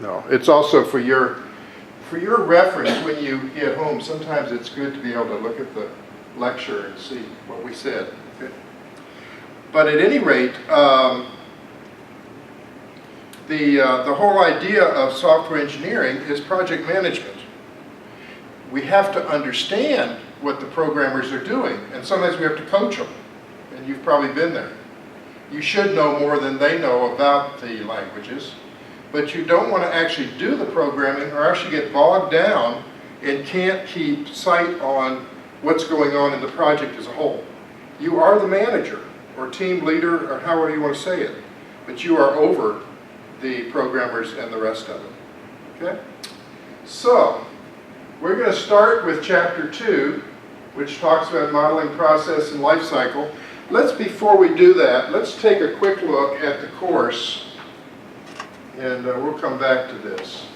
No, it's also for your reference when you get home. Sometimes it's good to be able to look at the lecture and see what we said. Okay? But at any rate, the whole idea of software engineering is project management. We have to understand what the programmers are doing, and sometimes we have to coach them, and you've probably been there. You should know more than they know about the languages, but you don't want to actually do the programming or else you get bogged down and can't keep sight on what's going on in the project as a whole. You are the manager or team leader or however you want to say it, but you are over the programmers and the rest of it. Okay? So, we're going to start with Chapter 2, which talks about modeling process and life cycle. Before we do that, let's take a quick look at the course, and we'll come back to this.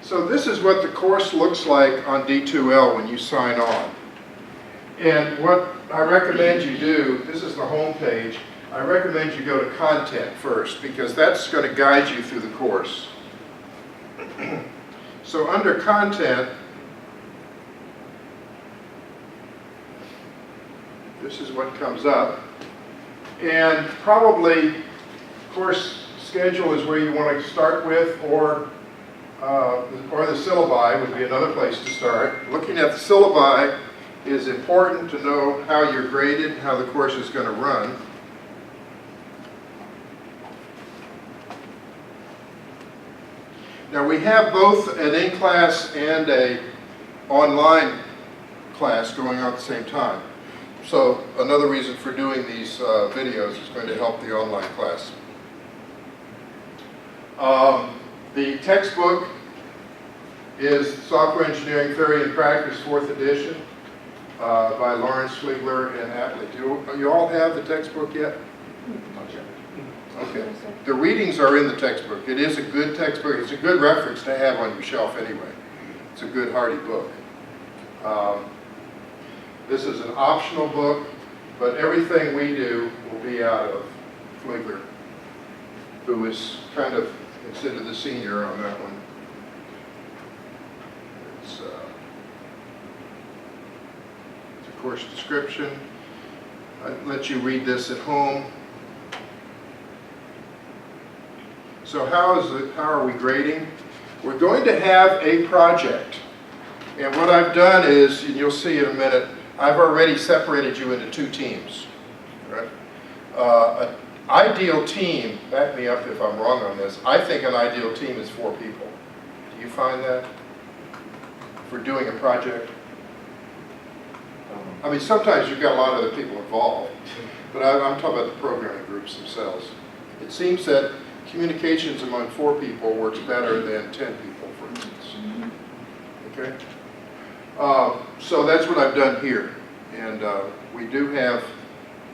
So this is what the course looks like on D2L when you sign on. And what I recommend you do, this is the home page, I recommend you go to content first because that's going to guide you through the course. So under content, this is what comes up. And probably course schedule is where you want to start with, or the syllabi would be another place to start. Looking at the syllabi is important to know how you're graded, how the course is going to run. Now we have both an in-class and an online class going on at the same time. So another reason for doing these videos is going to help the online class. The textbook is Software Engineering Theory and Practice, 4th edition, by Lawrence Fliegler and Atlee. Do you all have the textbook yet? Not yet. Okay. The readings are in the textbook. It is a good textbook. It's a good reference to have on your shelf anyway. It's a good, hardy book. This is an optional book, but everything we do will be out of Fliegler, who is kind of considered the senior on that one. It's a course description. I'll let you read this at home. So how are we grading? We're going to have a project. And what I've done is, and you'll see in a minute, I've already separated you into 2 teams. Right? An ideal team, back me up if I'm wrong on this, I think an ideal team is 4 people. Do you find that for doing a project? I mean, sometimes you've got a lot of other people involved, but I'm talking about the programming groups themselves. It seems that communications among 4 people works better than 10 people, for instance. Okay? So that's what I've done here. And we do have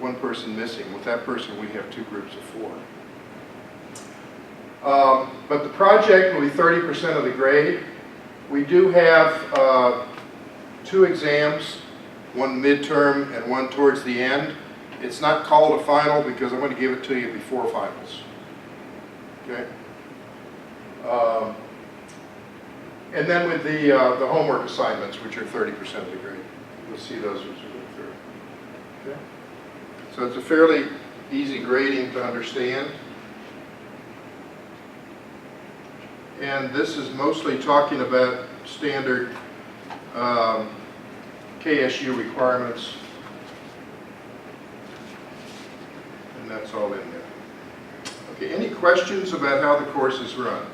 1 person missing. With that person, we have 2 groups of 4. But the project will be 30% of the grade. We do have 2 exams, 1 midterm and 1 towards the end. It's not called a final because I'm going to give it to you before finals. Okay. And then with the homework assignments, which are 30% of the grade, you'll see those as we go through. Okay. So it's a fairly easy grading to understand. And this is mostly talking about standard KSU requirements, and that's all in there. Okay, any questions about how the course is run?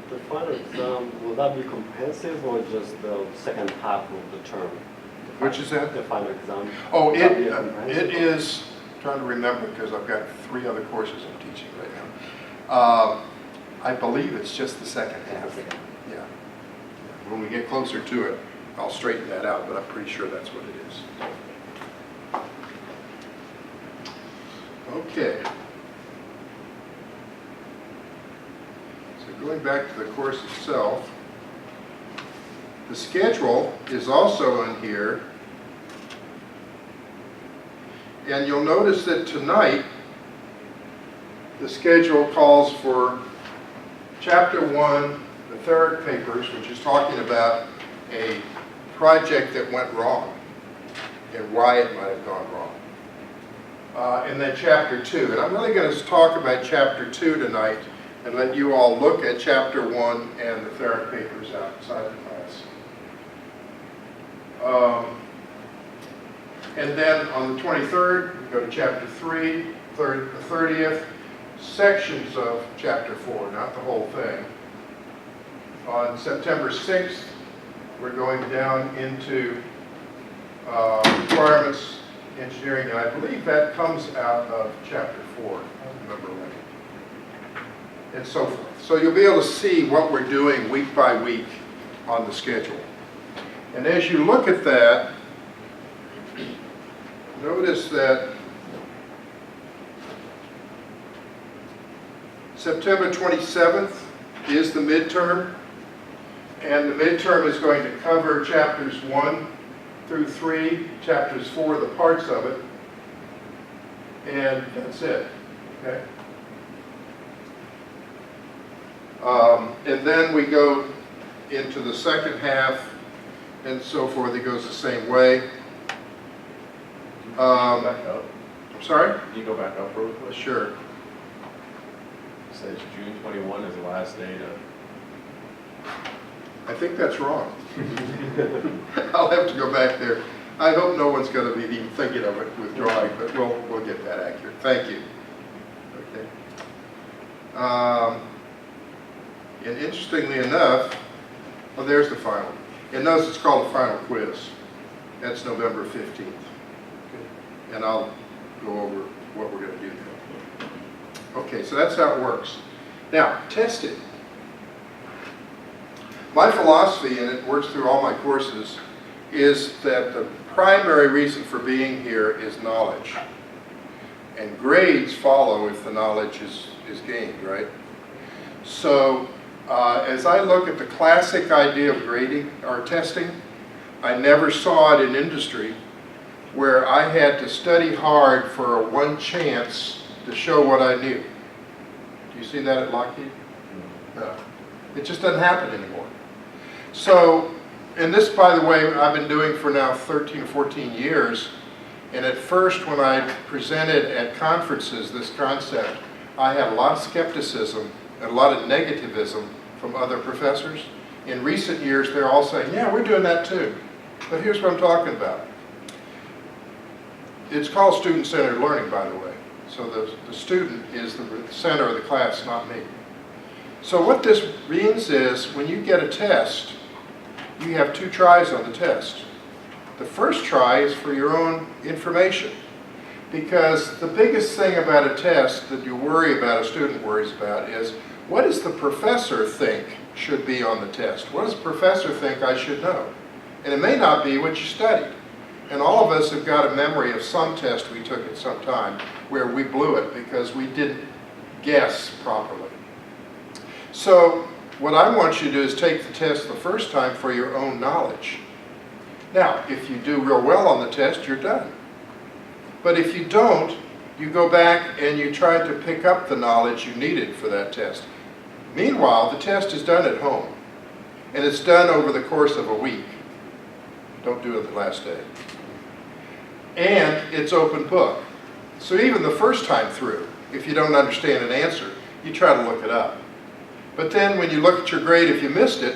The final exam, will that be comprehensive or just the second half of the term? Which is that? The final exam. Oh, it is, I'm trying to remember because I've got 3 other courses I'm teaching right now. I believe it's just the second half. Yeah. When we get closer to it, I'll straighten that out, but I'm pretty sure that's what it is. Okay. So going back to the course itself, the schedule is also in here. And you'll notice that tonight, the schedule calls for Chapter 1, the Theric papers, which is talking about a project that went wrong and why it might have gone wrong. And then Chapter 2. And I'm really going to talk about Chapter 2 tonight and let you all look at Chapter 1 and the Theric papers outside the class. And then on the 23rd, we go to Chapter 3, the 30th, sections of Chapter 4, not the whole thing. On September 6th, we're going down into requirements, engineering, and I believe that comes out of Chapter 4, I don't remember right, and so forth. So you'll be able to see what we're doing week by week on the schedule. And as you look at that, notice that September 27th is the midterm, and the midterm is going to cover chapters 1 through 3, chapters 4, the parts of it, and that's it, okay? And then we go into the second half, and so forth. It goes the same way. Back up. I'm sorry? Can you go back up real quick? Sure. It says June 21 is the last day to... I think that's wrong. I'll have to go back there. I hope no one's going to be even thinking of it withdrawing, but we'll get that accurate. Thank you. Okay. And interestingly enough, well, there's the final. And notice it's called the final quiz. That's November 15th. Okay. And I'll go over what we're going to do now. Okay, so that's how it works. Now, testing. My philosophy, and it works through all my courses, is that the primary reason for being here is knowledge. And grades follow if the knowledge is gained, right? So, as I look at the classic idea of grading or testing, I never saw it in industry where I had to study hard for a one chance to show what I knew. Do you see that at Lockheed? No. It just doesn't happen anymore. So, and this, by the way, I've been doing for now 13 or 14 years, and at first when I presented at conferences this concept, I had a lot of skepticism and a lot of negativism from other professors. In recent years, they're all saying, yeah, we're doing that too. But here's what I'm talking about. It's called student-centered learning, by the way. So the student is the center of the class, not me. So what this means is when you get a test, you have 2 tries on the test. The first try is for your own information, because the biggest thing about a test that you worry about, a student worries about, is what does the professor think should be on the test? What does the professor think I should know? And it may not be what you studied. And all of us have got a memory of some test we took at some time where we blew it because we didn't guess properly. So what I want you to do is take the test the first time for your own knowledge. Now, if you do real well on the test, you're done. But if you don't, you go back and you try to pick up the knowledge you needed for that test. Meanwhile, the test is done at home, and it's done over the course of a week. Don't do it the last day. And it's open book. So even the first time through, if you don't understand an answer, you try to look it up. But then when you look at your grade, if you missed it,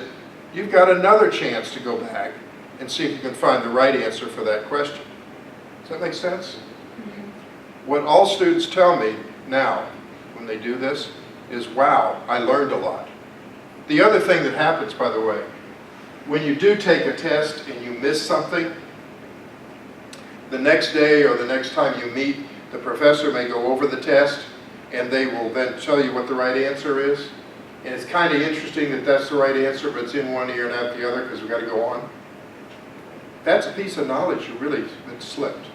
you've got another chance to go back and see if you can find the right answer for that question. Does that make sense? Mm-hmm. What all students tell me now when they do this is, wow, I learned a lot. The other thing that happens, by the way, when you do take a test and you miss something, the next day or the next time you meet, the professor may go over the test and they will then tell you what the right answer is. And it's kind of interesting that that's the right answer, but it's in one ear and out the other because we've got to go on. That's a piece of knowledge that slipped.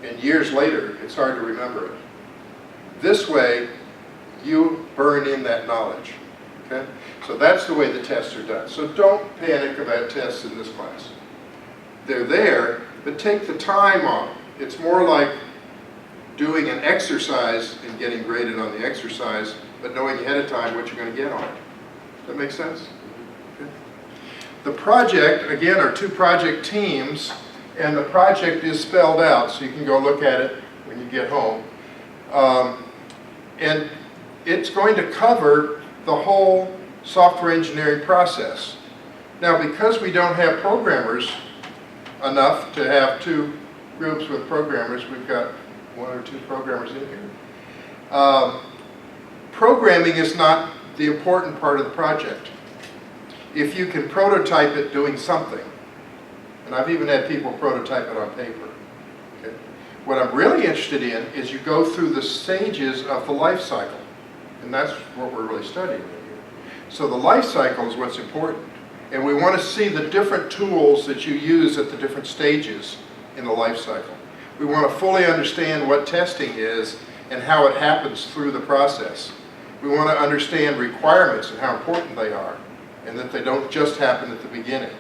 And years later, it's hard to remember it. This way, you burn in that knowledge. Okay? So that's the way the tests are done. So don't panic about tests in this class. They're there, but take the time on them. It's more like doing an exercise and getting graded on the exercise, but knowing ahead of time what you're going to get on it. Does that make sense? Okay. The project, again, are two project teams, and the project is spelled out, so you can go look at it when you get home. And it's going to cover the whole software engineering process. Now, because we don't have programmers enough to have two groups with programmers, we've got one or two programmers in here. Programming is not the important part of the project. If you can prototype it doing something, and I've even had people prototype it on paper. Okay? What I'm really interested in is you go through the stages of the life cycle, and that's what we're really studying here. So the life cycle is what's important, and we want to see the different tools that you use at the different stages in the life cycle. We want to fully understand what testing is and how it happens through the process. We want to understand requirements and how important they are, and that they don't just happen at the beginning.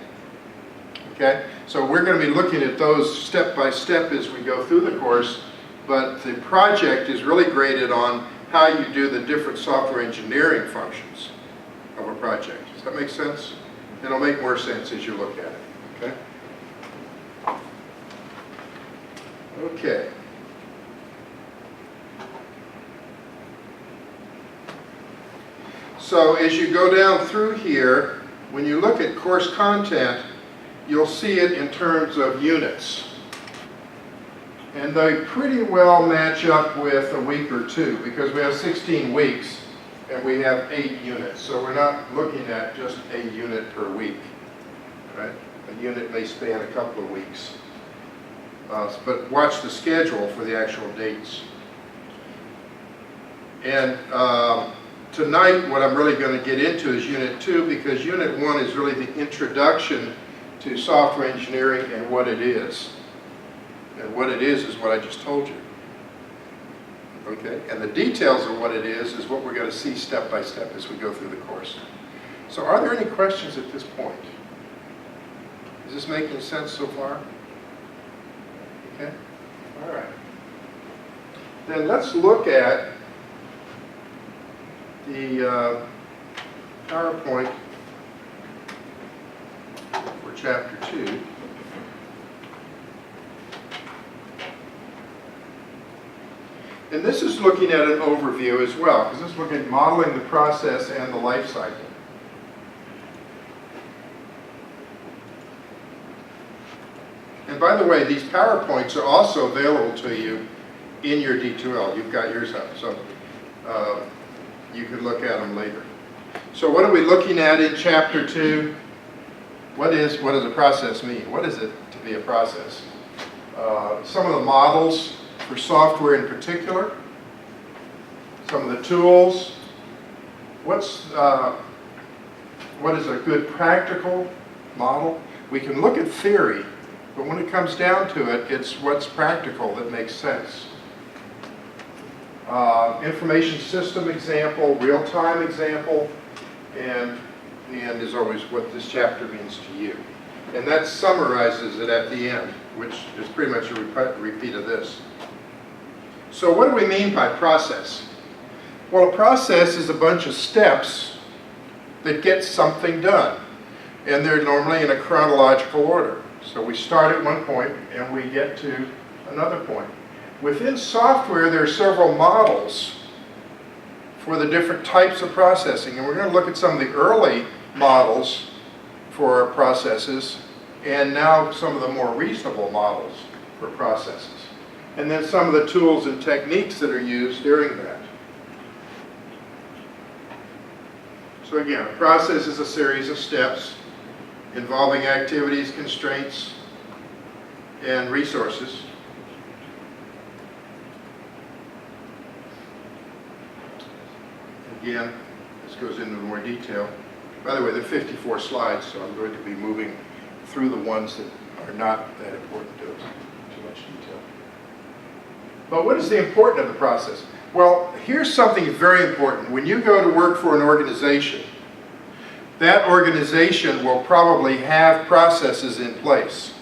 Okay? So we're going to be looking at those step by step as we go through the course, but the project is really graded on how you do the different software engineering functions of a project. Does that make sense? It'll make more sense as you look at it. Okay? Okay. So as you go down through here, when you look at course content, you'll see it in terms of units. And they pretty well match up with a week or two, because we have 16 weeks and we have 8 units. So we're not looking at just a unit per week, right? A unit may span a couple of weeks. But watch the schedule for the actual dates. And tonight what I'm really going to get into is Unit 2, because Unit 1 is really the introduction to software engineering and what it is. And what it is what I just told you. Okay? And the details of what it is what we're going to see step by step as we go through the course. So are there any questions at this point? Is this making sense so far? Okay? All right. Then let's look at the PowerPoint for Chapter 2. And this is looking at an overview as well, because this is looking at modeling the process and the life cycle. And by the way, these PowerPoints are also available to you in your D2L. You've got yours up, so you can look at them later. So what are we looking at in Chapter 2? What does a process mean? What is it to be a process? Some of the models for software in particular, some of the tools, what is a good practical model? We can look at theory, but when it comes down to it, it's what's practical that makes sense. Information system example, real-time example, and the end is always what this chapter means to you. And that summarizes it at the end, which is pretty much a repeat of this. So what do we mean by process? Well, a process is a bunch of steps that get something done. And they're normally in a chronological order. So we start at one point and we get to another point. Within software, there are several models for the different types of processing. And we're going to look at some of the early models for processes, and now some of the more reasonable models for processes. And then some of the tools and techniques that are used during that. So again, a process is a series of steps involving activities, constraints, and resources. Again, this goes into more detail. By the way, there are 54 slides, so I'm going to be moving through the ones that are not that important to us. Too much detail. But what is the importance of the process? Well, here's something very important. When you go to work for an organization, that organization will probably have processes in place.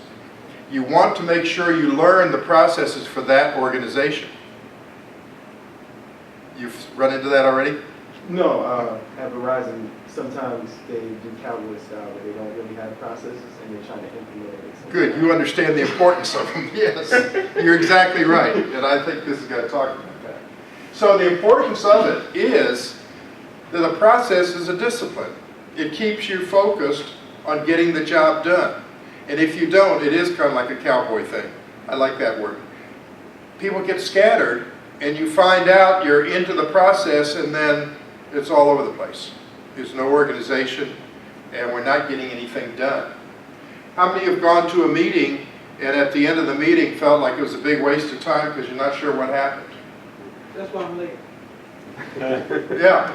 You want to make sure you learn the processes for that organization. You've run into that already? No, at Verizon, sometimes they do cowboy style, where they don't really have processes and they're trying to implement it. Good, you understand the importance of them, yes. You're exactly right, and I think this is going to talk about that. So the importance of it is that a process is a discipline. It keeps you focused on getting the job done. And if you don't, it is kind of like a cowboy thing. I like that word. People get scattered, and you find out you're into the process, and then it's all over the place. There's no organization, and we're not getting anything done. How many have gone to a meeting, and at the end of the meeting felt like it was a big waste of time because you're not sure what happened? That's why I'm late. Yeah,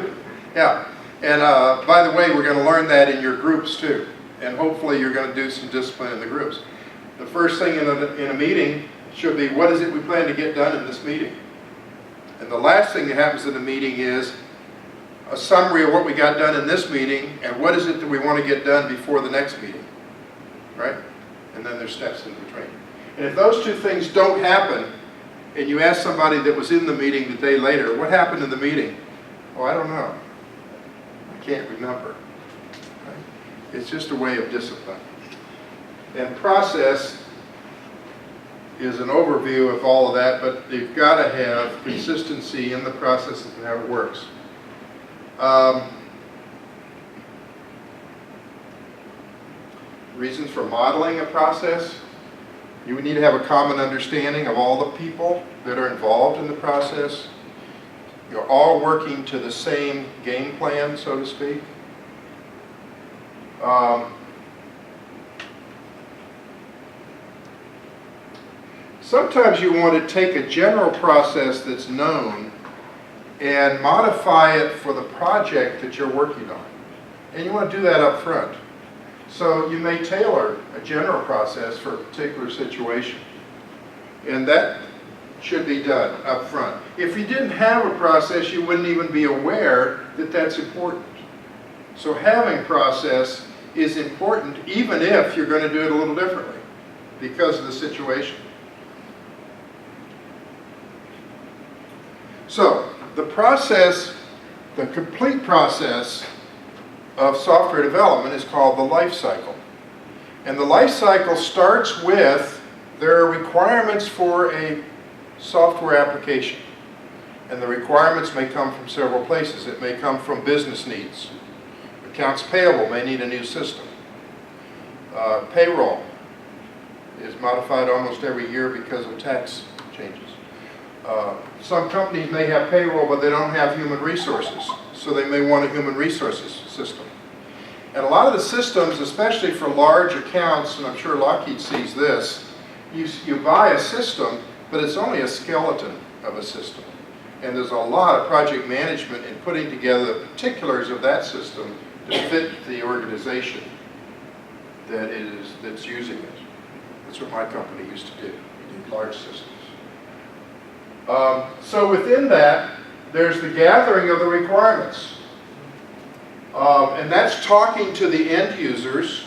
yeah. And by the way, we're going to learn that in your groups too. And hopefully you're going to do some discipline in the groups. The first thing in a meeting should be, what is it we plan to get done in this meeting? And the last thing that happens in the meeting is a summary of what we got done in this meeting and what is it that we want to get done before the next meeting, right? And then there's steps in between. And if those two things don't happen, and you ask somebody that was in the meeting the day later, what happened in the meeting? Oh, I don't know. I can't remember. Right? It's just a way of discipline. And process is an overview of all of that, but you've got to have consistency in the process and how it works. Reasons for modeling a process. You would need to have a common understanding of all the people that are involved in the process. You're all working to the same game plan, so to speak. Sometimes you want to take a general process that's known and modify it for the project that you're working on. And you want to do that up front. So you may tailor a general process for a particular situation. And that should be done up front. If you didn't have a process, you wouldn't even be aware that that's important. So having process is important even if you're going to do it a little differently because of the situation. So the process, the complete process of software development is called the life cycle. And the life cycle starts with, there are requirements for a software application. And the requirements may come from several places. It may come from business needs. Accounts payable may need a new system. Payroll is modified almost every year because of tax changes. Some companies may have payroll, but they don't have human resources. So they may want a human resources system. And a lot of the systems, especially for large accounts, and I'm sure Lockheed sees this, you buy a system, but it's only a skeleton of a system. And there's a lot of project management in putting together the particulars of that system to fit the organization that's using it. That's what my company used to do. We did large systems. So within that, there's the gathering of the requirements. And that's talking to the end users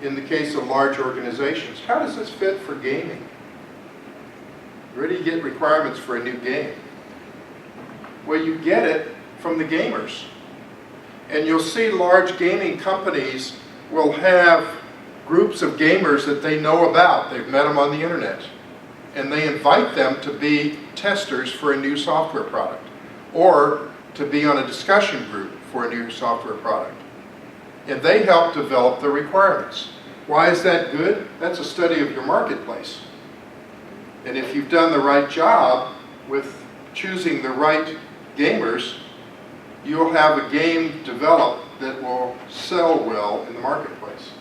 in the case of large organizations. How does this fit for gaming? Where do you get requirements for a new game? Well, you get it from the gamers. And you'll see large gaming companies will have groups of gamers that they know about. They've met them on the internet. And they invite them to be testers for a new software product or to be on a discussion group for a new software product. And they help develop the requirements. Why is that good? That's a study of your marketplace. And if you've done the right job with choosing the right gamers, you'll have a game developed that will sell well in the marketplace.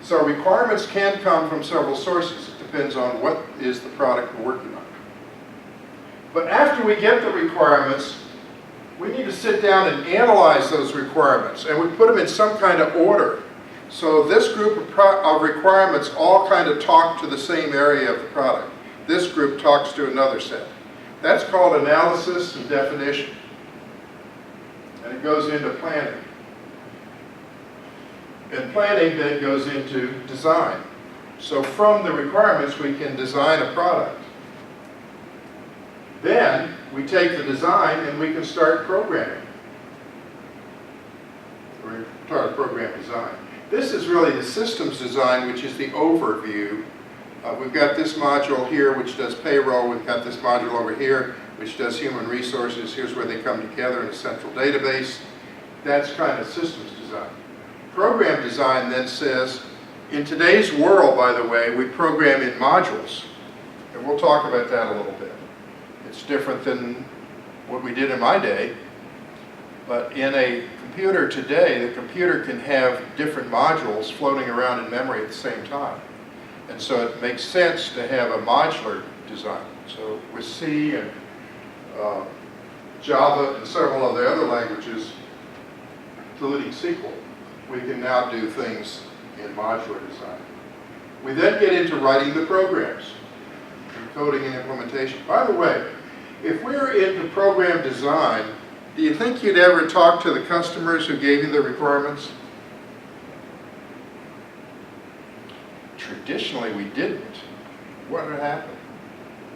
So requirements can come from several sources. It depends on what is the product we're working on. But after we get the requirements, we need to sit down and analyze those requirements. And we put them in some kind of order. So this group of requirements all kind of talk to the same area of the product. This group talks to another set. That's called analysis and definition. And it goes into planning. And planning then goes into design. So from the requirements we can design a product. Then we take the design and we can start programming. Or start program design. This is really the systems design, which is the overview. We've got this module here, which does payroll. We've got this module over here, which does human resources. Here's where they come together in a central database. That's kind of systems design. Program design then says, in today's world, by the way, we program in modules. And we'll talk about that a little bit. It's different than what we did in my day. But in a computer today, the computer can have different modules floating around in memory at the same time. And so it makes sense to have a modular design. So with C and Java and several of the other languages, including SQL, we can now do things in modular design. We then get into writing the programs, coding and implementation. By the way, if we're into program design, do you think you'd ever talk to the customers who gave you the requirements? Traditionally, we didn't. What would happen?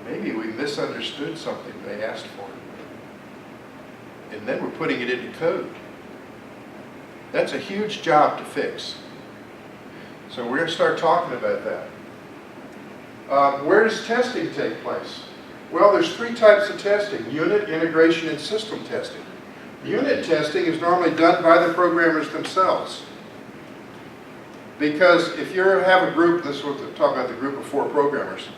Maybe we misunderstood something they asked for. And then we're putting it into code. That's a huge job to fix. So we're going to start talking about that. Where does testing take place? Well, there's three types of testing: unit, integration, and system testing. Unit testing is normally done by the programmers themselves. Because if you have a group, this is what we're talking about, the group of 4 programmers.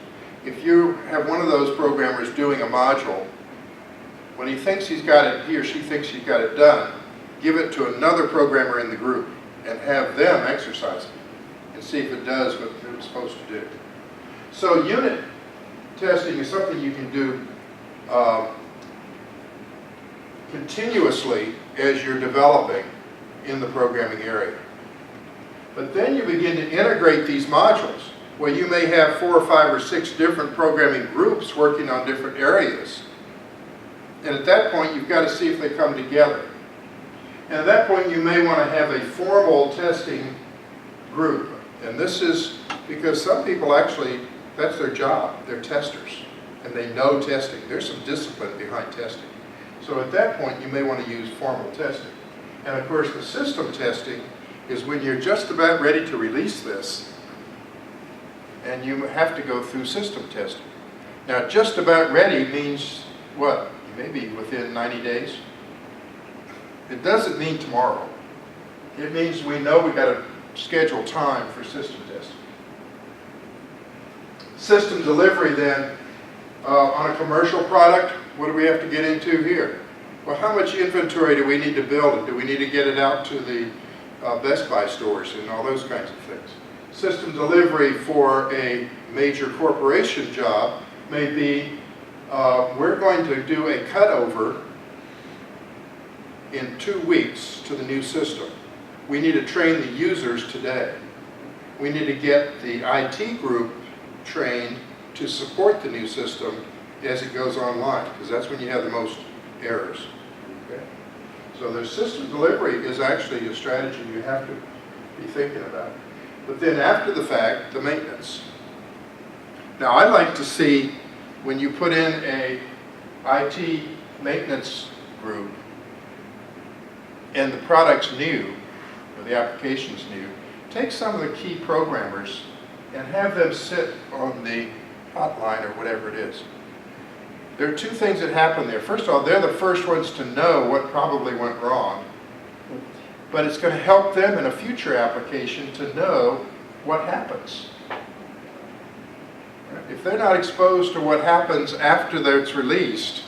If you have one of those programmers doing a module, when he or she thinks he's got it done, give it to another programmer in the group and have them exercise it and see if it does what it was supposed to do. So unit testing is something you can do continuously as you're developing in the programming area. But then you begin to integrate these modules. Well, you may have 4 or 5 or 6 different programming groups working on different areas. And at that point, you've got to see if they come together. And at that point, you may want to have a formal testing group. And this is because some people actually, that's their job. They're testers. And they know testing. There's some discipline behind testing. So at that point, you may want to use formal testing. And of course, the system testing is when you're just about ready to release this, and you have to go through system testing. Now, just about ready means what? Maybe within 90 days. It doesn't mean tomorrow. It means we know we've got to schedule time for system testing. System delivery then, on a commercial product, what do we have to get into here? Well, how much inventory do we need to build it? Do we need to get it out to the Best Buy stores and all those kinds of things? System delivery for a major corporation job may be, we're going to do a cutover in 2 weeks to the new system. We need to train the users today. We need to get the IT group trained to support the new system as it goes online, because that's when you have the most errors. Okay? So the system delivery is actually a strategy you have to be thinking about. But then after the fact, the maintenance. Now I like to see when you put in a IT maintenance group and the product's new, or the application's new, take some of the key programmers and have them sit on the hotline or whatever it is. There are 2 things that happen there. First of all, they're the first ones to know what probably went wrong, but it's going to help them in a future application to know what happens. If they're not exposed to what happens after it's released,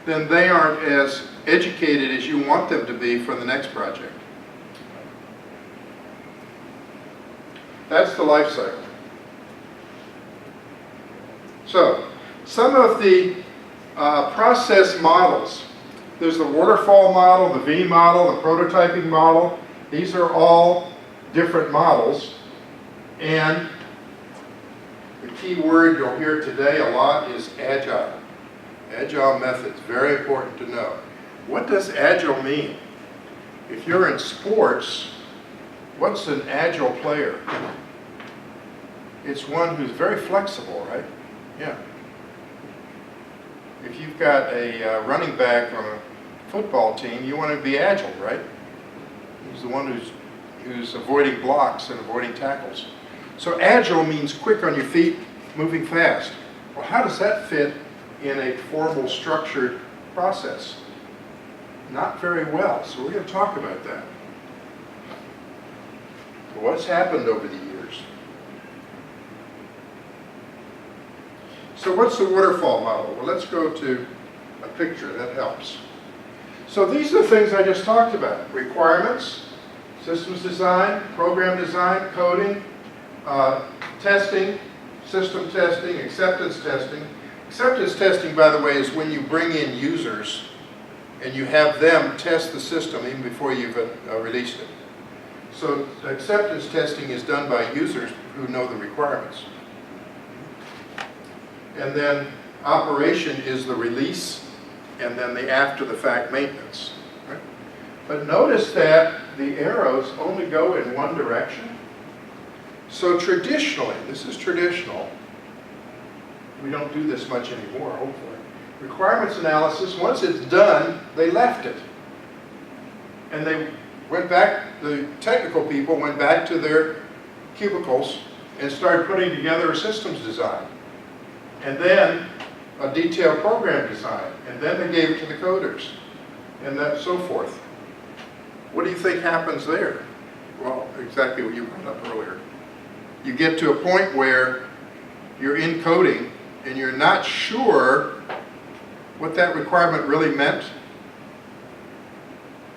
then they aren't as educated as you want them to be for the next project. That's the life cycle. So, some of the process models. There's the waterfall model, the V model, the prototyping model. These are all different models. And the key word you'll hear today a lot is agile. Agile methods, very important to know. What does agile mean? If you're in sports, what's an agile player? It's one who's very flexible, right? Yeah. If you've got a running back on a football team, you want to be agile, right? He's the one who's avoiding blocks and avoiding tackles. So agile means quick on your feet, moving fast. Well, how does that fit in a formal, structured process? Not very well, so we're going to talk about that. What's happened over the years? So what's the waterfall model? Well, let's go to a picture, that helps. So these are the things I just talked about. Requirements, systems design, program design, coding, testing, system testing, acceptance testing. Acceptance testing, by the way, is when you bring in users and you have them test the system even before you've released it. So acceptance testing is done by users who know the requirements. And then operation is the release, and then the after-the-fact maintenance. Right? But notice that the arrows only go in one direction. So traditionally, this is traditional, we don't do this much anymore, hopefully. Requirements analysis, once it's done, they left it. And they went back, the technical people went back to their cubicles and started putting together a systems design. And then a detailed program design. And then they gave it to the coders. And that so forth. What do you think happens there? Well, exactly what you brought up earlier. You get to a point where you're in coding and you're not sure what that requirement really meant,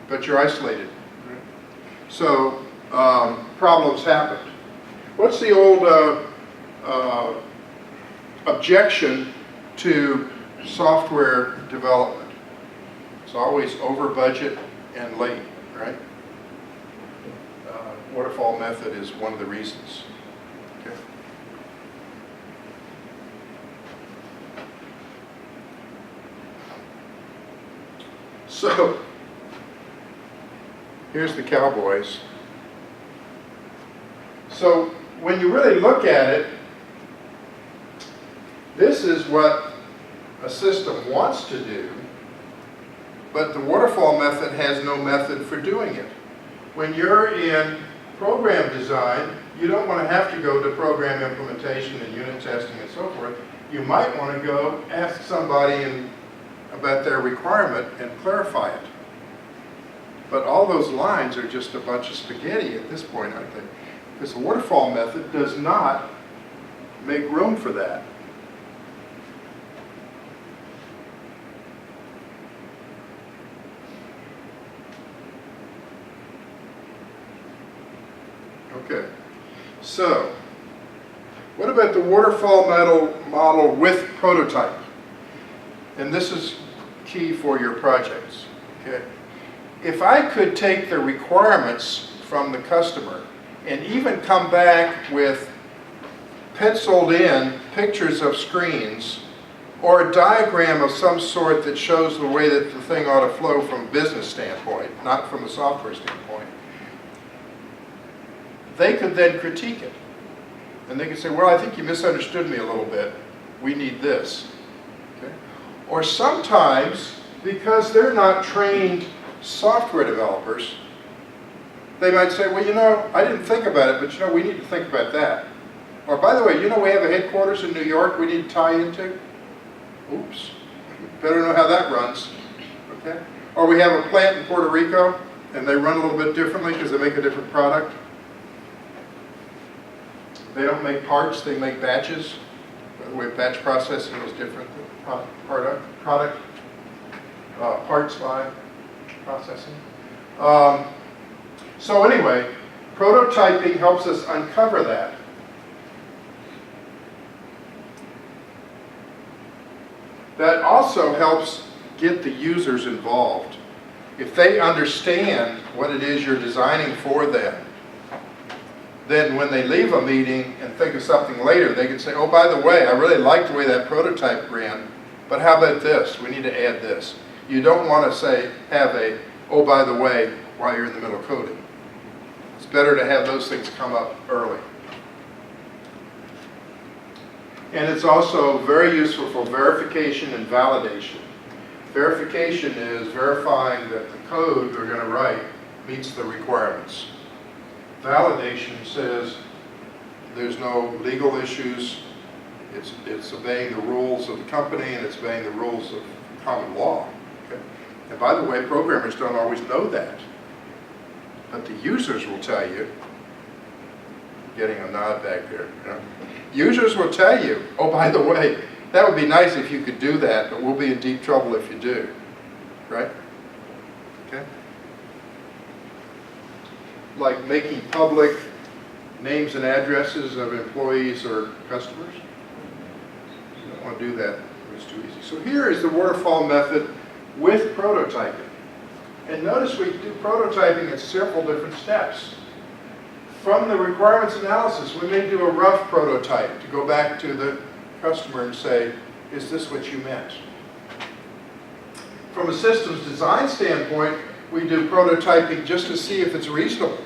but you're isolated. So problems happened. What's the old objection to software development? It's always over budget and late, right? Waterfall method is one of the reasons. Okay. So, here's the Cowboys. So, when you really look at it, this is what a system wants to do, but the waterfall method has no method for doing it. When you're in program design, you don't want to have to go to program implementation and unit testing and so forth. You might want to go ask somebody about their requirement and clarify it. But all those lines are just a bunch of spaghetti at this point, I think. Because the waterfall method does not make room for that. Okay, so what about the waterfall model with prototype? And this is key for your projects. Okay, if I could take the requirements from the customer and even come back with penciled in pictures of screens or a diagram of some sort that shows the way that the thing ought to flow from a business standpoint, not from a software standpoint, they could then critique it. And they could say, well, I think you misunderstood me a little bit. We need this. Okay? Or sometimes, because they're not trained software developers, they might say, well, you know, I didn't think about it, but you know, we need to think about that. Or by the way, you know, we have a headquarters in New York we need to tie into. Oops. Better know how that runs. Okay? Or we have a plant in Puerto Rico, and they run a little bit differently because they make a different product. They don't make parts, they make batches. By the way, batch processing is different than parts line processing. So anyway, prototyping helps us uncover that. That also helps get the users involved. If they understand what it is you're designing for them, then when they leave a meeting and think of something later, they can say, oh, by the way, I really liked the way that prototype ran, but how about this? We need to add this. You don't want to say, have a, oh, by the way, while you're in the middle of coding. It's better to have those things come up early. And it's also very useful for verification and validation. Verification is verifying that the code we're going to write meets the requirements. Validation says there's no legal issues, it's obeying the rules of the company and it's obeying the rules of common law. Okay? And by the way, programmers don't always know that. But the users will tell you, getting a nod back there, you know? Users will tell you, oh, by the way, that would be nice if you could do that, but we'll be in deep trouble if you do, right? Okay? Like making public names and addresses of employees or customers. You don't want to do that, it's too easy. So here is the waterfall method with prototyping. And notice we do prototyping at several different steps. From the requirements analysis, we may do a rough prototype to go back to the customer and say, is this what you meant? From a systems design standpoint, we do prototyping just to see if it's reasonable.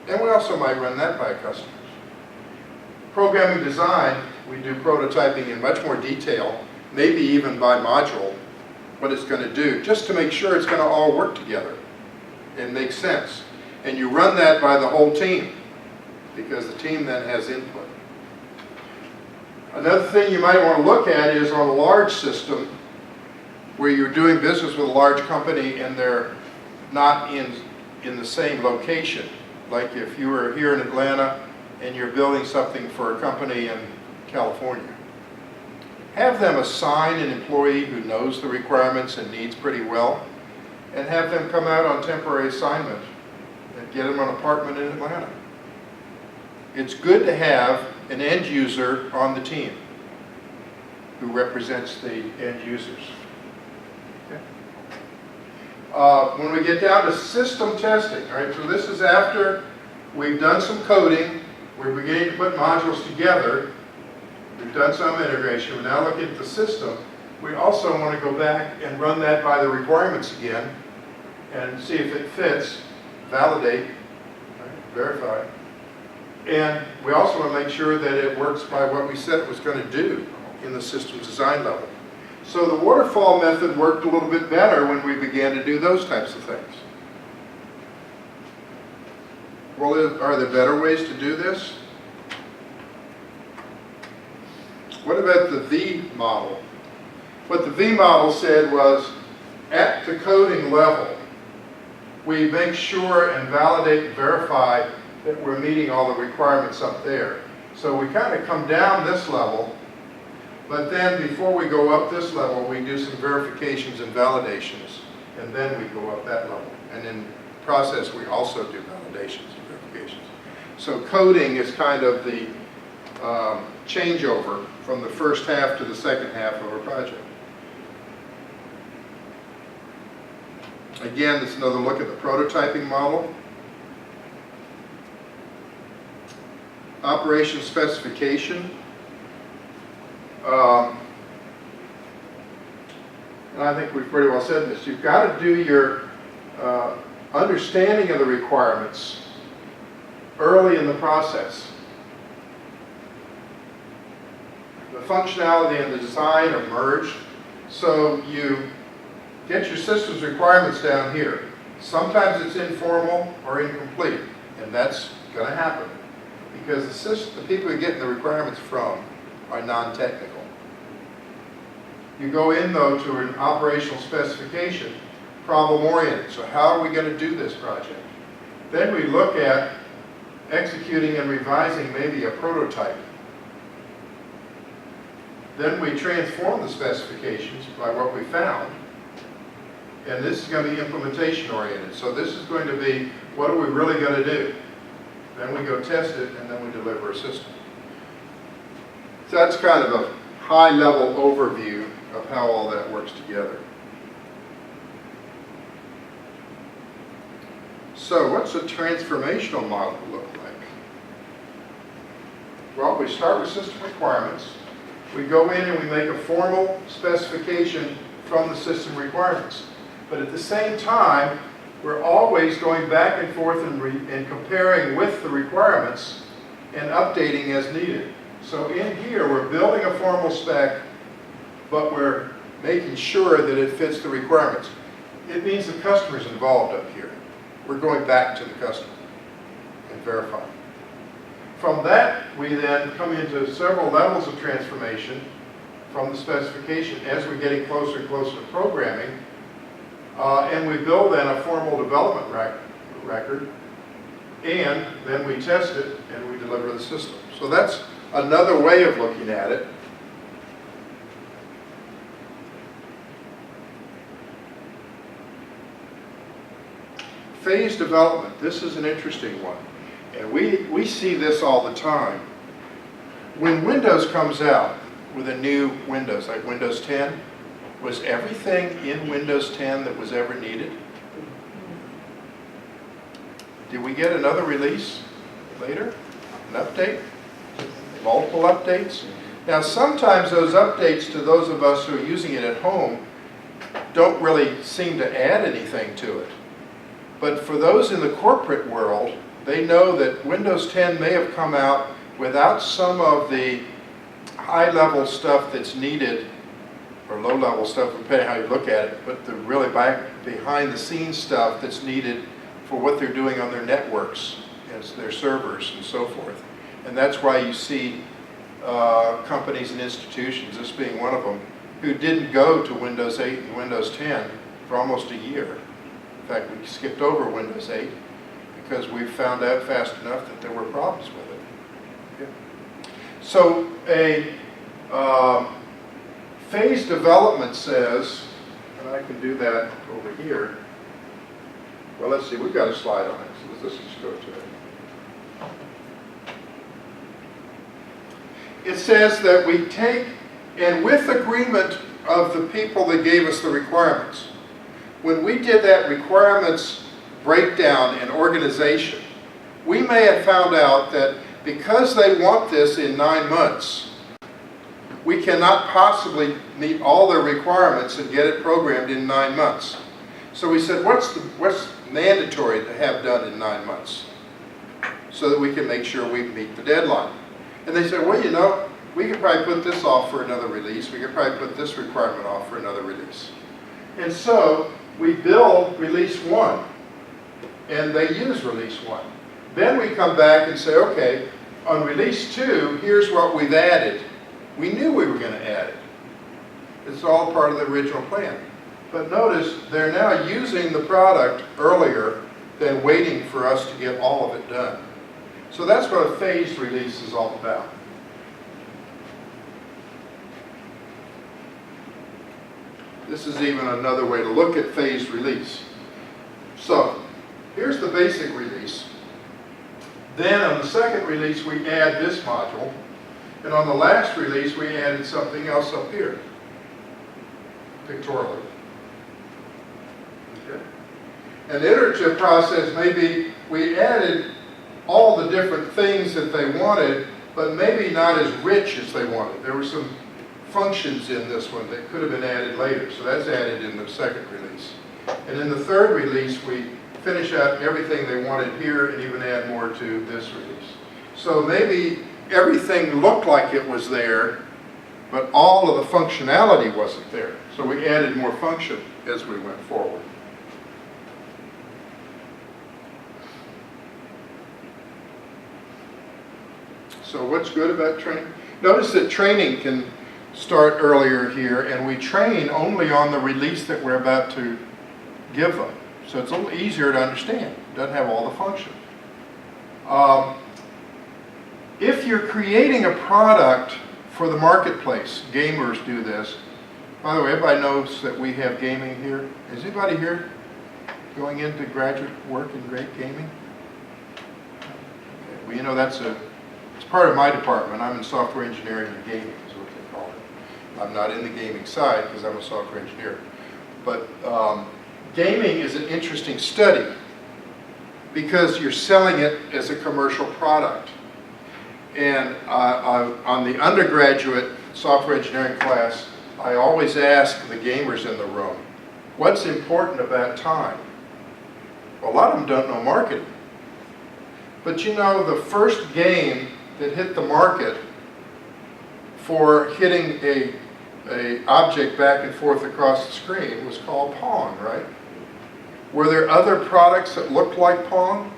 And we also might run that by customers. Programming design, we do prototyping in much more detail, maybe even by module, what it's going to do, just to make sure it's going to all work together and make sense. And you run that by the whole team, because the team then has input. Another thing you might want to look at is on a large system where you're doing business with a large company and they're not in the same location. Like if you were here in Atlanta and you're building something for a company in California. Have them assign an employee who knows the requirements and needs pretty well, and have them come out on temporary assignment and get them an apartment in Atlanta. It's good to have an end user on the team who represents the end users. Okay. When we get down to system testing, all right, so this is after we've done some coding, we're beginning to put modules together, we've done some integration, we're now looking at the system. We also want to go back and run that by the requirements again and see if it fits, validate, right, verify. And we also want to make sure that it works by what we said it was going to do in the systems design level. So the waterfall method worked a little bit better when we began to do those types of things. Well, are there better ways to do this? What about the V model? What the V model said was, at the coding level, we make sure and validate and verify that we're meeting all the requirements up there. So we kind of come down this level, but then before we go up this level, we do some verifications and validations, and then we go up that level. And in the process, we also do validations and verifications. So coding is kind of the changeover from the first half to the second half of a project. Again, this is another look at the prototyping model. Operation specification. And I think we've pretty well said this. You've got to do your understanding of the requirements early in the process. The functionality and the design are merged, so you get your systems requirements down here. Sometimes it's informal or incomplete, and that's going to happen because the people you're getting the requirements from are non-technical. You go in, though, to an operational specification, problem-oriented. So how are we going to do this project? Then we look at executing and revising maybe a prototype. Then we transform the specifications by what we found. And this is going to be implementation-oriented. So this is going to be, what are we really going to do? Then we go test it, and then we deliver a system. So that's kind of a high-level overview of how all that works together. So what's a transformational model look like? Well, we start with system requirements. We go in and we make a formal specification from the system requirements. But at the same time, we're always going back and forth and comparing with the requirements and updating as needed. So in here, we're building a formal spec, but we're making sure that it fits the requirements. It means the customer's involved up here. We're going back to the customer and verifying. From that, we then come into several levels of transformation from the specification as we're getting closer and closer to programming. And we build then a formal development record, and then we test it and we deliver the system. So that's another way of looking at it. Phase development, this is an interesting one. And we see this all the time. When Windows comes out with a new Windows, like Windows 10, was everything in Windows 10 that was ever needed? Did we get another release later? An update? Multiple updates? Now sometimes those updates to those of us who are using it at home don't really seem to add anything to it. But for those in the corporate world, they know that Windows 10 may have come out without some of the high-level stuff that's needed, or low-level stuff, depending on how you look at it, but the really behind-the-scenes stuff that's needed for what they're doing on their networks, as their servers and so forth. And that's why you see companies and institutions, this being one of them, who didn't go to Windows 8 and Windows 10 for almost a year. In fact, we skipped over Windows 8 because we found out fast enough that there were problems with it. Okay. So a phase development says, and I can do that over here. Well, let's see, we've got a slide on it, so let's just go to it. It says that we take, and with agreement of the people that gave us the requirements, when we did that requirements breakdown and organization, we may have found out that because they want this in 9 months, we cannot possibly meet all their requirements and get it programmed in 9 months. So we said, what's mandatory to have done in 9 months so that we can make sure we meet the deadline? And they said, well, you know, we could probably put this off for another release. We could probably put this requirement off for another release. And so we build release 1, and they use release 1. Then we come back and say, okay, on release 2, here's what we've added. We knew we were going to add it. It's all part of the original plan. But notice, they're now using the product earlier than waiting for us to get all of it done. So that's what a phased release is all about. This is even another way to look at phased release. So, here's the basic release. Then on the second release, we add this module. And on the last release, we added something else up here, pictorially. Okay. An iterative process may be, we added all the different things that they wanted, but maybe not as rich as they wanted. There were some functions in this one that could have been added later, so that's added in the second release. And in the third release, we finish out everything they wanted here and even add more to this release. So maybe everything looked like it was there, but all of the functionality wasn't there. So we added more function as we went forward. So what's good about training? Notice that training can start earlier here, and we train only on the release that we're about to give them. So it's a little easier to understand. It doesn't have all the function. If you're creating a product for the marketplace, gamers do this. By the way, everybody knows that we have gaming here. Is anybody here going into graduate work in great gaming? Okay. Well, you know, it's part of my department. I'm in software engineering and gaming is what they call it. I'm not in the gaming side because I'm a software engineer. But gaming is an interesting study because you're selling it as a commercial product. And on the undergraduate software engineering class, I always ask the gamers in the room, what's important about time? Well, a lot of them don't know marketing. But you know, the first game that hit the market for hitting a object back and forth across the screen was called Pong, right? Were there other products that looked like Pong?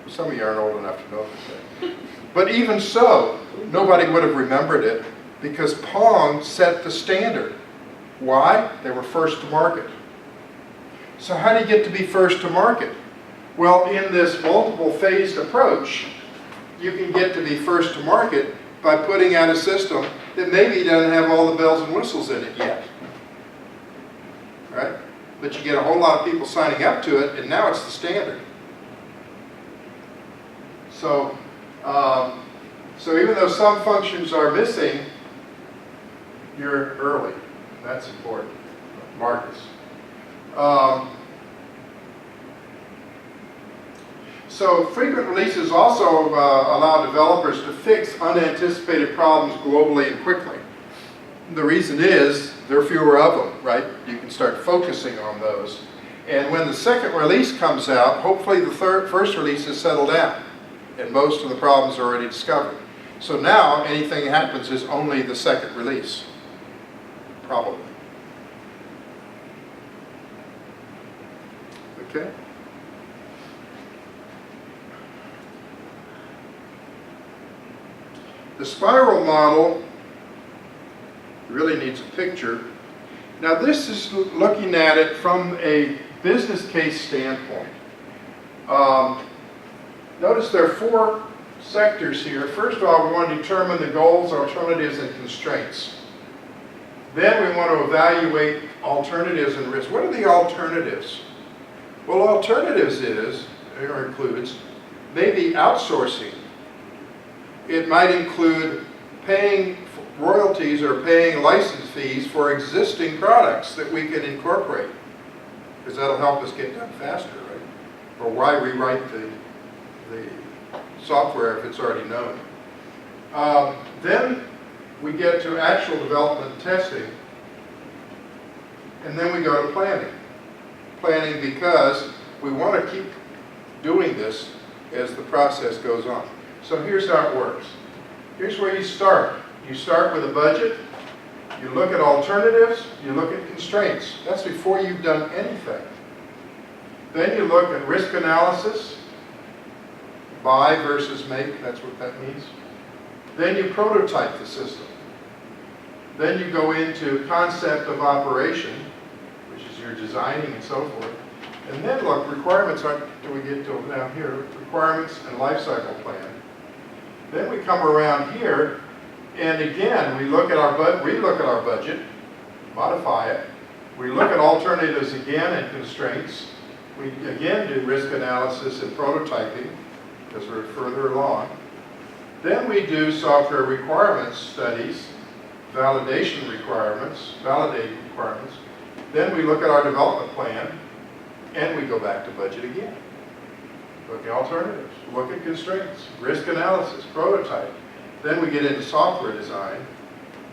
Some of you aren't old enough to know this. But even so, nobody would have remembered it because Pong set the standard. Why? They were first to market. So how do you get to be first to market? Well, in this multiple phased approach, you can get to be first to market by putting out a system that maybe doesn't have all the bells and whistles in it yet. Right? But you get a whole lot of people signing up to it, and now it's the standard. So, so even though some functions are missing, you're early. That's important. Marcus. So frequent releases also allow developers to fix unanticipated problems globally and quickly. The reason is there are fewer of them, right? You can start focusing on those. And when the second release comes out, hopefully the first release is settled down and most of the problems are already discovered. So now anything that happens is only the second release, probably. Okay? The spiral model really needs a picture. Now this is looking at it from a business case standpoint. Notice there are 4 sectors here. First of all, we want to determine the goals, alternatives, and constraints. Then we want to evaluate alternatives and risks. What are the alternatives? Well, alternatives includes maybe outsourcing. It might include paying royalties or paying license fees for existing products that we can incorporate, because that'll help us get done faster, right? Or why rewrite the software if it's already known. Then we get to actual development and testing, and then we go to planning. Planning because we want to keep doing this as the process goes on. So here's how it works. Here's where you start. You start with a budget, you look at alternatives, you look at constraints. That's before you've done anything. Then you look at risk analysis, buy versus make, that's what that means. Then you prototype the system. Then you go into concept of operation, which is your designing and so forth. And then look, requirements do we get to down here, requirements and lifecycle plan. Then we come around here, and again, we look at our budget, modify it. We look at alternatives again and constraints. We again do risk analysis and prototyping, because we're further along. Then we do software requirements studies, validate requirements. Then we look at our development plan, and we go back to budget again. Look at alternatives, look at constraints, risk analysis, prototype. Then we get into software design,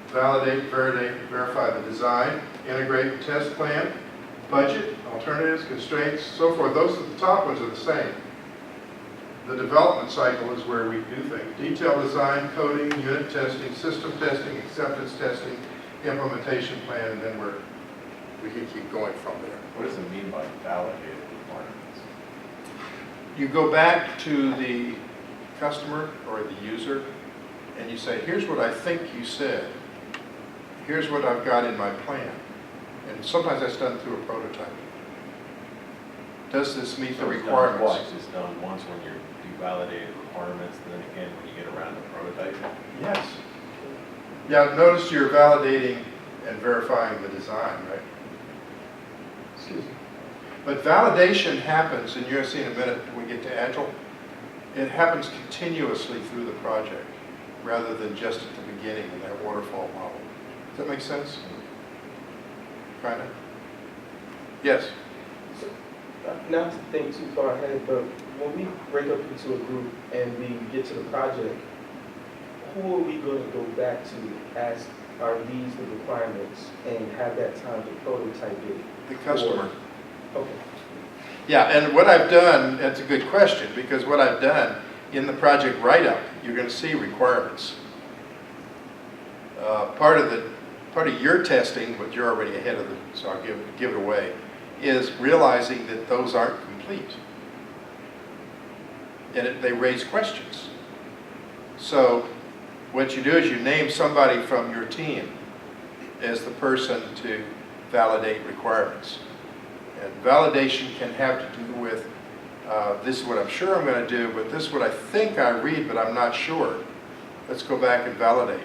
validate, verify the design, integrate the test plan, budget, alternatives, constraints, so forth. Those at the top ones are the same. The development cycle is where we do things. Detailed design, coding, unit testing, system testing, acceptance testing, implementation plan, and then we can keep going from there. What does it mean by validated requirements? You go back to the customer or the user and you say, here's what I think you said. Here's what I've got in my plan. And sometimes that's done through a prototype. Does this meet the requirements? It's done twice. It's done once when you do validated requirements, and then again when you get around to prototyping. Yes. Yeah, notice you're validating and verifying the design, right? Excuse me. But validation happens, and you'll see in a minute when we get to Agile, it happens continuously through the project, rather than just at the beginning in that waterfall model. Does that make sense? Kind of? Yes? So, not to think too far ahead, but when we break up into a group and we get to the project, who are we going to go back to ask, are these the requirements, and have that time to prototype it? The customer. Okay. Yeah, and what I've done, that's a good question, because what I've done in the project write-up you're going to see requirements. Part of your testing, but you're already ahead of them, so I'll give it away, is realizing that those aren't complete. And they raise questions. So what you do is you name somebody from your team as the person to validate requirements. And validation can have to do with, this is what I'm sure I'm going to do, but this is what I think I read, but I'm not sure. Let's go back and validate.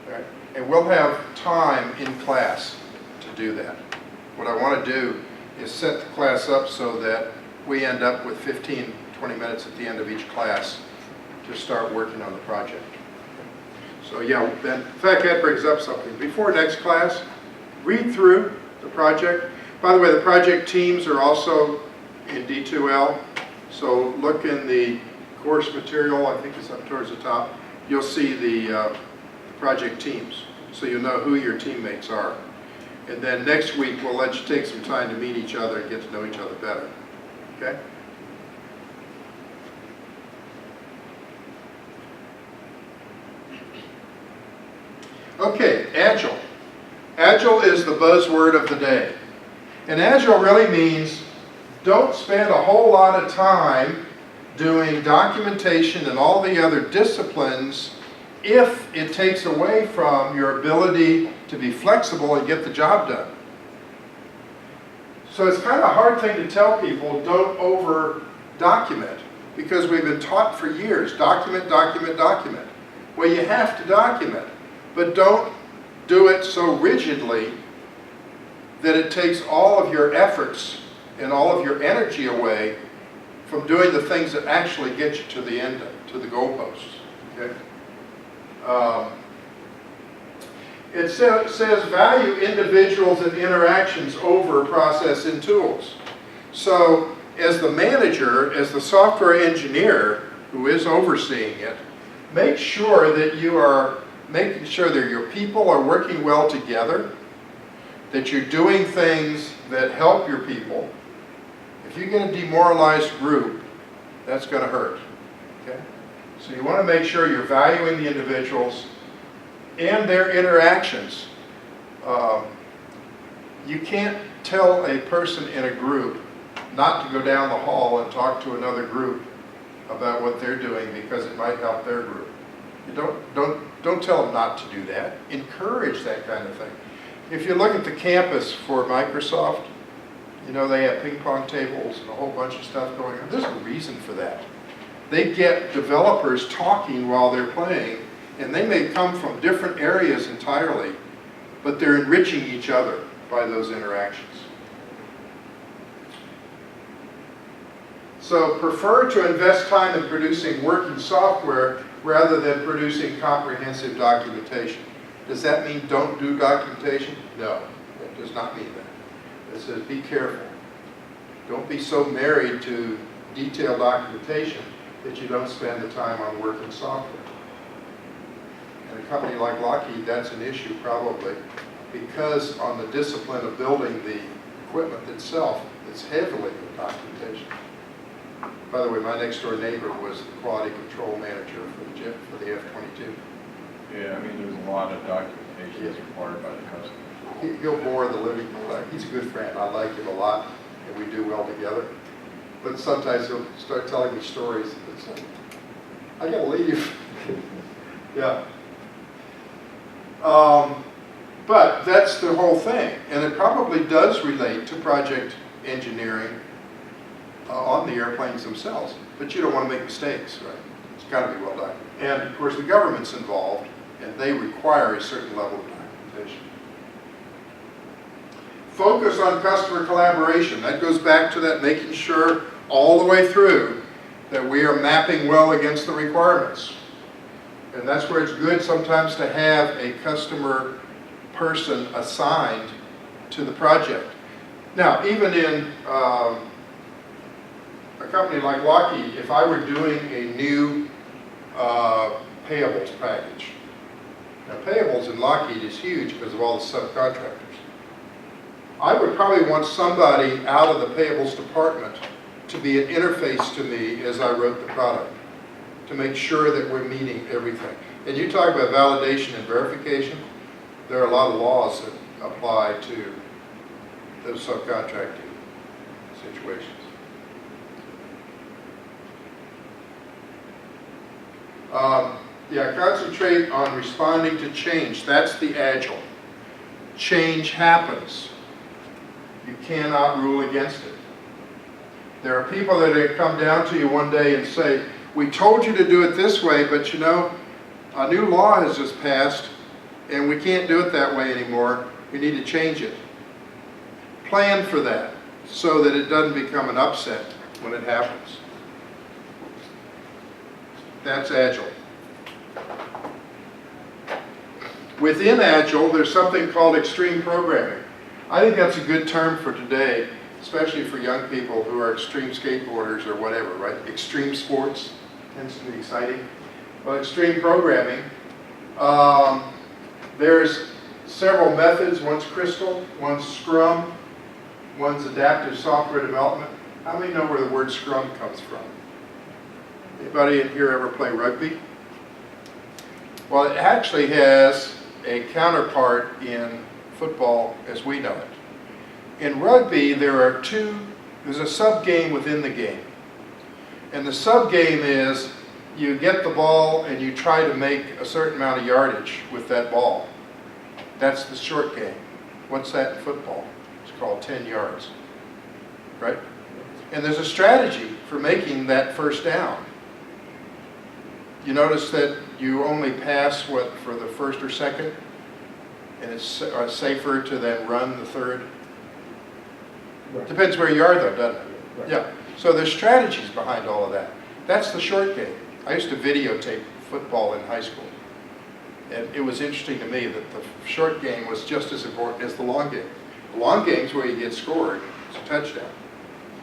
All right? And we'll have time in class to do that. What I want to do is set the class up so that we end up with 15, 20 minutes at the end of each class to start working on the project. So yeah, then, in fact, that brings up something. Before next class, read through the project. By the way, the project teams are also in D2L. So look in the course material, I think it's up towards the top. You'll see the project teams, so you'll know who your teammates are. And then next week, we'll let you take some time to meet each other and get to know each other better. Okay? Okay, Agile. Agile is the buzzword of the day. And Agile really means don't spend a whole lot of time doing documentation and all the other disciplines if it takes away from your ability to be flexible and get the job done. So it's kind of a hard thing to tell people, don't over document, because we've been taught for years, document, document, document. Well, you have to document, but don't do it so rigidly that it takes all of your efforts and all of your energy away from doing the things that actually get you to the end, to the goalposts. Okay? It says value individuals and interactions over process and tools. So as the manager, as the software engineer who is overseeing it, make sure that you are making sure that your people are working well together, that you're doing things that help your people. If you get a demoralized group, that's going to hurt. Okay? So you want to make sure you're valuing the individuals and their interactions. You can't tell a person in a group not to go down the hall and talk to another group about what they're doing because it might help their group. You don't tell them not to do that. Encourage that kind of thing. If you look at the campus for Microsoft, you know, they have ping pong tables and a whole bunch of stuff going on. There's a reason for that. They get developers talking while they're playing, and they may come from different areas entirely, but they're enriching each other by those interactions. So prefer to invest time in producing working software rather than producing comprehensive documentation. Does that mean don't do documentation? No, that does not mean that. It says be careful. Don't be so married to detailed documentation that you don't spend the time on working software. In a company like Lockheed, that's an issue probably, because on the discipline of building the equipment itself, it's heavily with documentation. By the way, my next door neighbor was the quality control manager for the F-22. Yeah, I mean, there's a lot of documentation that's required by the customer. He'll bore the living hell. He's a good friend. I like him a lot, and we do well together. But sometimes he'll start telling me stories. It's like, I gotta leave. Yeah. But that's the whole thing, and it probably does relate to project engineering on the airplanes themselves. But you don't want to make mistakes, right? It's got to be well done. And of course, the government's involved, and they require a certain level of documentation. Focus on customer collaboration. That goes back to that making sure all the way through that we are mapping well against the requirements. And that's where it's good sometimes to have a customer person assigned to the project. Now, even in a company like Lockheed, if I were doing a new payables package. Now, payables in Lockheed is huge because of all the subcontractors. I would probably want somebody out of the payables department to be an interface to me as I wrote the product. to make sure that we're meeting everything. And you talk about validation and verification, there are a lot of laws that apply to those subcontracting situations. Yeah, concentrate on responding to change. That's the agile. Change happens. You cannot rule against it. There are people that are going to come down to you one day and say, we told you to do it this way, but you know, a new law has just passed and we can't do it that way anymore. We need to change it. Plan for that so that it doesn't become an upset when it happens. That's agile. Within agile, there's something called extreme programming. I think that's a good term for today, especially for young people who are extreme skateboarders or whatever, right? Extreme sports tends to be exciting. Well, extreme programming, there's several methods. One's Crystal, one's Scrum, one's adaptive software development. How many know where the word Scrum comes from? Anybody in here ever play rugby? Well, it actually has a counterpart in football as we know it. In rugby, there's a sub-game within the game. And the sub-game is you get the ball and you try to make a certain amount of yardage with that ball. That's the short game. What's that in football? It's called 10 yards, right? And there's a strategy for making that first down. You notice that you only pass, what, for the first or second? And it's safer to then run the third? Right. Depends where you are though, doesn't it? Right. Yeah. So there's strategies behind all of that. That's the short game. I used to videotape football in high school. And it was interesting to me that the short game was just as important as the long game. The long game's where you get scored. It's a touchdown.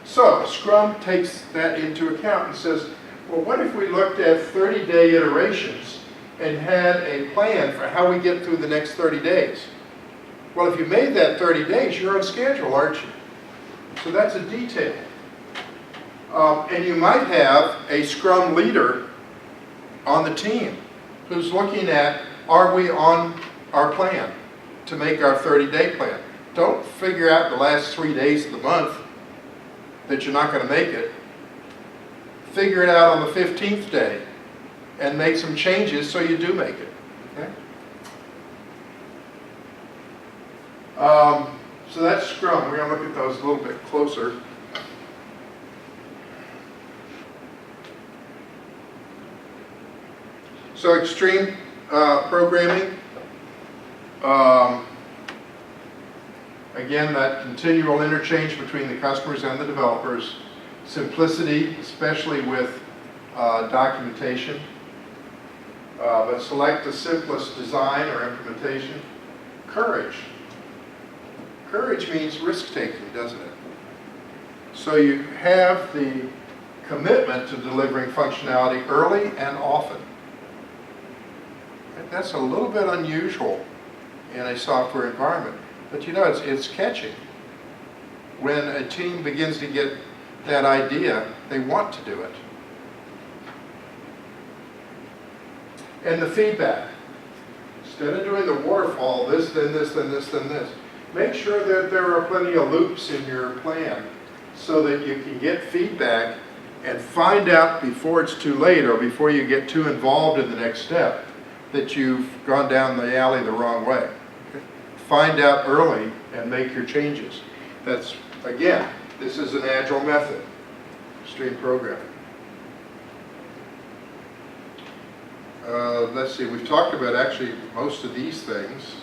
So Scrum takes that into account and says, well, what if we looked at 30-day iterations and had a plan for how we get through the next 30 days? Well, if you made that 30 days, you're on schedule, aren't you? So that's a detail. And you might have a Scrum leader on the team who's looking at, are we on our plan to make our 30-day plan? Don't figure out the last 3 days of the month that you're not going to make it. Figure it out on the 15th day and make some changes so you do make it. Okay? So that's Scrum. We're going to look at those a little bit closer. So extreme programming. Again, that continual interchange between the customers and the developers. Simplicity, especially with documentation. But select the simplest design or implementation. Courage. Courage means risk-taking, doesn't it? So you have the commitment to delivering functionality early and often. That's a little bit unusual in a software environment. But you know, it's catching. When a team begins to get that idea, they want to do it. And the feedback. Instead of doing the waterfall, this, then this, then this, then this, make sure that there are plenty of loops in your plan so that you can get feedback and find out before it's too late or before you get too involved in the next step that you've gone down the alley the wrong way. Okay? Find out early and make your changes. That's, again, this is an agile method, extreme programming. Let's see, we've talked about actually most of these things.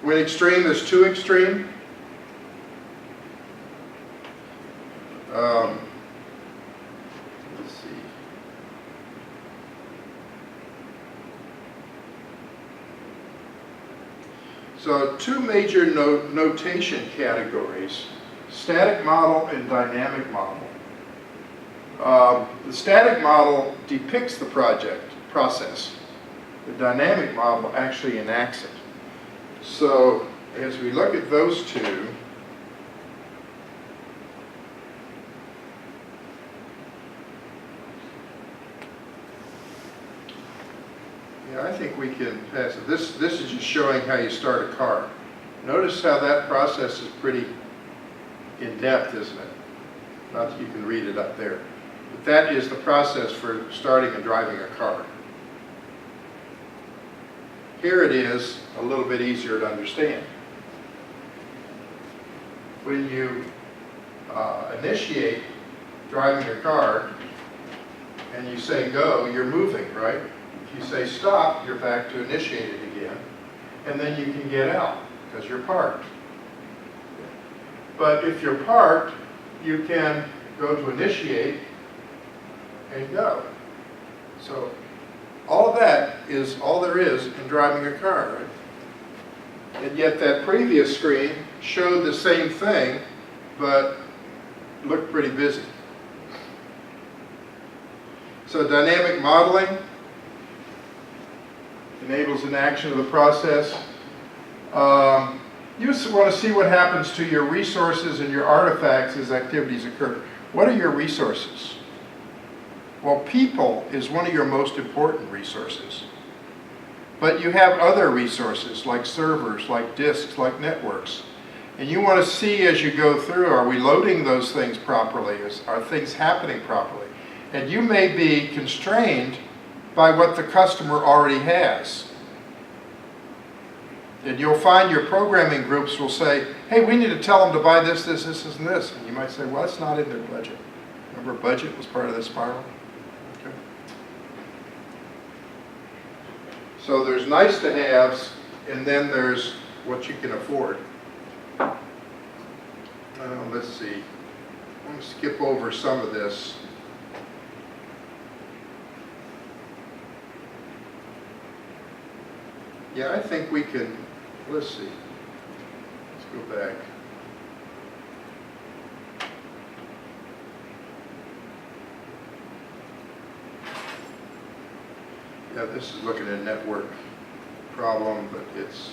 When extreme is too extreme, let's see. So two major notation categories, static model and dynamic model. The static model depicts the project process. The dynamic model actually enacts it. So as we look at those two, think we can pass it. This is just showing how you start a car. Notice how that process is pretty in-depth, isn't it? Not that you can read it up there. But that is the process for starting and driving a car. Here it is a little bit easier to understand. When you initiate driving a car and you say go, you're moving, right? If you say stop, you're back to initiate it again. And then you can get out because you're parked. But if you're parked, you can go to initiate and go. So all of that is all there is in driving a car, right? And yet that previous screen showed the same thing, but looked pretty busy. So dynamic modeling enables an action of the process. You want to see what happens to your resources and your artifacts as activities occur. What are your resources? Well, people is one of your most important resources. But you have other resources like servers, like disks, like networks. And you want to see as you go through, are we loading those things properly? Are things happening properly? And you may be constrained by what the customer already has. And you'll find your programming groups will say, hey, we need to tell them to buy this, this, this, and this. And you might say, well, that's not in their budget. Remember, budget was part of this spiral? Okay. So there's nice to haves, and then there's what you can afford. Let's see. I'm going to skip over some of this. Yeah, I think we can, let's see. Let's go back. Yeah, this is looking at a network problem, but it's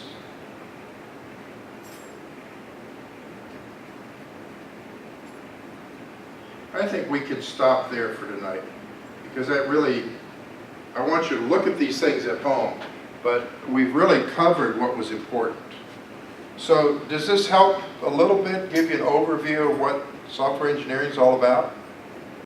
I think we can stop there for tonight, because that really, I want you to look at these things at home, but we've really covered what was important. So does this help a little bit, give you an overview of what software engineering is all about?